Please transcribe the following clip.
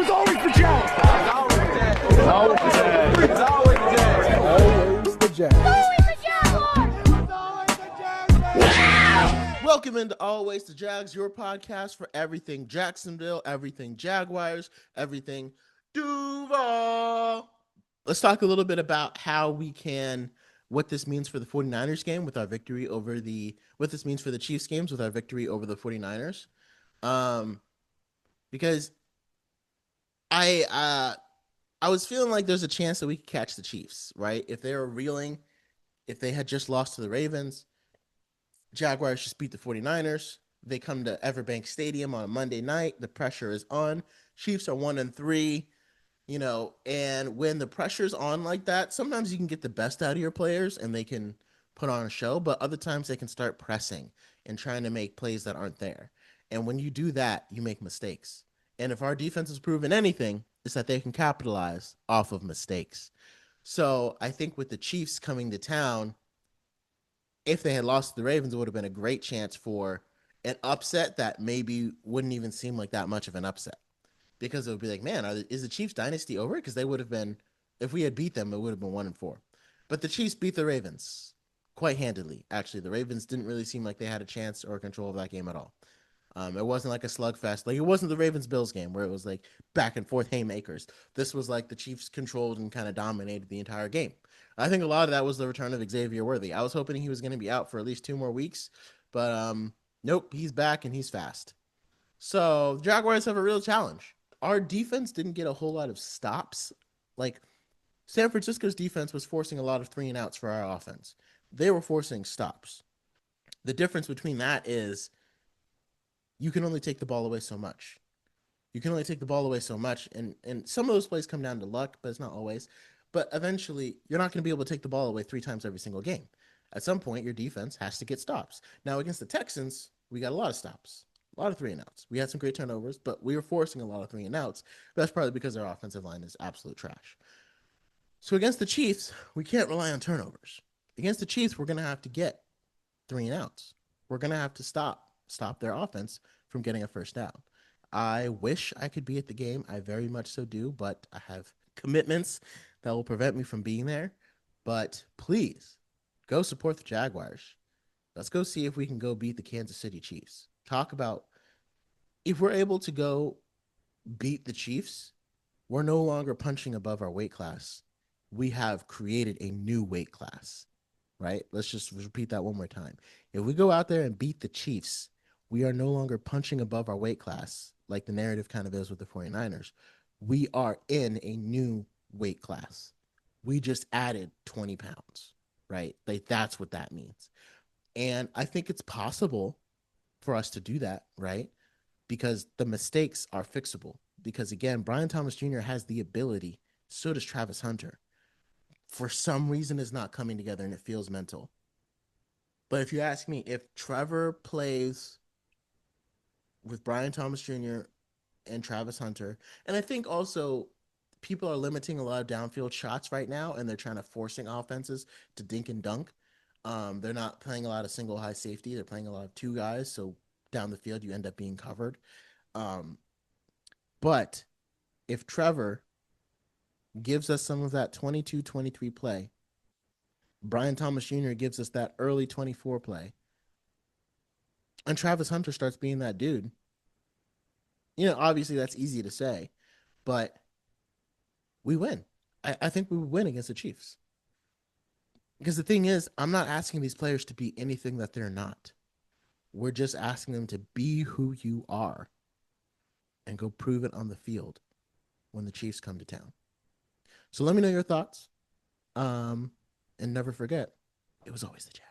was always the Jags. Always the Jags. It's always the Jags. Always the Jags. Welcome into Always the Jags, your podcast for everything Jacksonville, everything Jaguars, everything Duval. Let's talk a little bit about what this means for the 49ers game with our victory over what this means for the Chiefs games with our victory over the 49ers. Because I was feeling like there's a chance that we could catch the Chiefs, right? If they were reeling, if they had just lost to the Ravens, Jaguars just beat the 49ers. They come to Everbank Stadium on a Monday night. The pressure is on. Chiefs are 1-3, and when the pressure's on like that, sometimes you can get the best out of your players and they can put on a show, but other times they can start pressing and trying to make plays that aren't there. And when you do that, you make mistakes. And if our defense has proven anything, it's that they can capitalize off of mistakes. So I think with the Chiefs coming to town, if they had lost to the Ravens, it would have been a great chance for an upset that maybe wouldn't even seem like that much of an upset. Because it would be like, man, is the Chiefs dynasty over? Because they would have been, if we had beat them, it would have been 1-4. But the Chiefs beat the Ravens quite handily. Actually, the Ravens didn't really seem like they had a chance or control of that game at all. It wasn't like a slugfest. Like, it wasn't the Ravens-Bills game where it was like back and forth haymakers. This was like the Chiefs controlled and kind of dominated the entire game. I think a lot of that was the return of Xavier Worthy. I was hoping he was going to be out for at least 2 more weeks, but nope, he's back and he's fast. So the Jaguars have a real challenge. Our defense didn't get a whole lot of stops. Like, San Francisco's defense was forcing a lot of 3-and-outs for our offense. They were forcing stops. The difference between that is you can only take the ball away so much. And some of those plays come down to luck, but it's not always. But eventually, you're not going to be able to take the ball away 3 times every single game. At some point, your defense has to get stops. Now, against the Texans, we got a lot of stops, a lot of 3-and-outs. We had some great turnovers, but we were forcing a lot of 3-and-outs. That's probably because our offensive line is absolute trash. So against the Chiefs, we can't rely on turnovers. Against the Chiefs, we're going to have to get 3-and-outs. We're going to have to stop their offense from getting a first down. I wish I could be at the game. I very much so do, but I have commitments that will prevent me from being there. But please, go support the Jaguars. Let's go see if we can go beat the Kansas City Chiefs. Talk about if we're able to go beat the Chiefs, we're no longer punching above our weight class. We have created a new weight class, right? Let's just repeat that one more time. If we go out there and beat the Chiefs, we are no longer punching above our weight class like the narrative kind of is with the 49ers. We are in a new weight class. We just added 20 pounds, right? Like, that's what that means. And I think it's possible for us to do that, right? Because the mistakes are fixable. Because, again, Brian Thomas Jr. has the ability. So does Travis Hunter. For some reason, it's not coming together, and it feels mental. But if you ask me, if Trevor plays with Brian Thomas Jr. and Travis Hunter, and I think also people are limiting a lot of downfield shots right now, and they're trying to forcing offenses to dink and dunk. They're not playing a lot of single high safety. They're playing a lot of 2 guys, so down the field you end up being covered. But if Trevor gives us some of that 22-23 play, Brian Thomas Jr. gives us that early 24 play, and Travis Hunter starts being that dude, obviously that's easy to say, but we win. I think we would win against the Chiefs. Because the thing is, I'm not asking these players to be anything that they're not. We're just asking them to be who you are and go prove it on the field when the Chiefs come to town. So let me know your thoughts. And never forget, it was always the Jags.